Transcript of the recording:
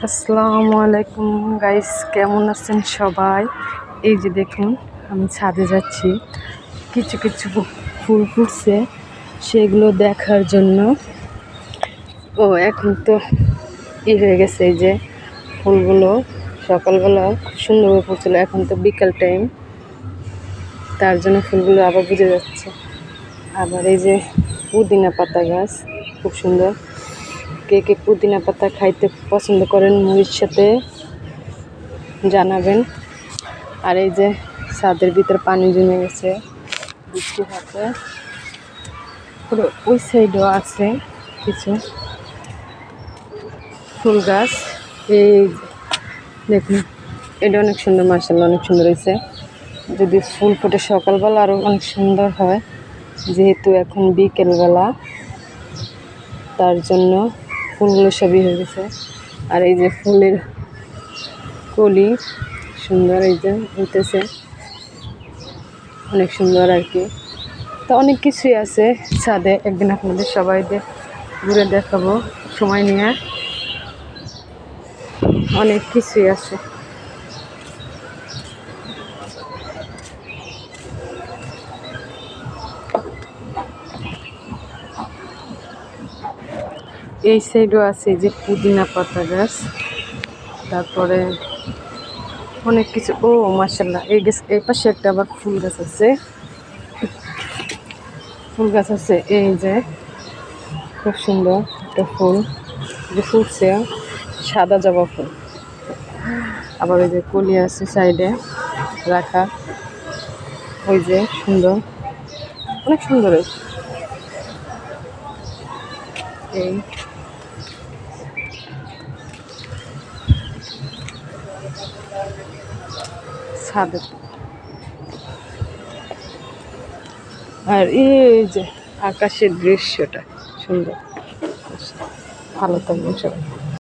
আসসালামু আলাইকুম গাইস, কেমন আছেন সবাই? এই যে দেখুন, আমি ছাদে যাচ্ছি, কিছু কিছু ফুল ফুটছে সেগুলো দেখার জন্য। এখন তো হয়ে গেছে, এই যে ফুলগুলো সকালবেলা খুব সুন্দরভাবে ফুটছিল, এখন তো বিকাল টাইম, তার জন্য ফুলগুলো আবার বুঝে যাচ্ছে। আবার এই যে পুদিনা পাতা গাছ, খুব সুন্দর। কে কে পুদিনা পাতা খাইতে পছন্দ করেন মুড়ির সাথে জানাবেন। আর এই যে ছাদের ভিতরে পানি জমে গেছে বৃষ্টি হাতে, পুরো ওই সাইডেও আছে কিছু ফুল গাছ। এই দেখুন, এটা অনেক সুন্দর, মাশাআল্লাহ অনেক সুন্দর হয়েছে। যদি ফুল ফোটে সকালবেলা আরও অনেক সুন্দর হয়, যেহেতু এখন বিকেলবেলা, তার জন্য ফুলগুলো সবই হয়ে গেছে। আর এই যে ফুলের কলি সুন্দর, এই যে হইতেছে অনেক সুন্দর আর কি। তো অনেক কিছুই আছে ছাদে, একদিন আপনাদের সবাই ঘুরে দেখাবো সময় নিয়ে। অনেক কিছুই আছে। এই সাইডও আছে যে পুদিনা পাতা গাছ, তারপরে অনেক কিছু। মাশাআল্লাহ, এই পাশে একটা আবার ফুল গাছ আছে, এই যে খুব সুন্দর একটা ফুল যে ফুটছে, সাদা জবা ফুল। আবার ওই যে কলি আছে সাইডে রাখা, ওই যে সুন্দর, অনেক সুন্দর। এই ছাদে, আর এই যে আকাশের দৃশ্যটা সুন্দর। ভালো থাকবেন সবাই।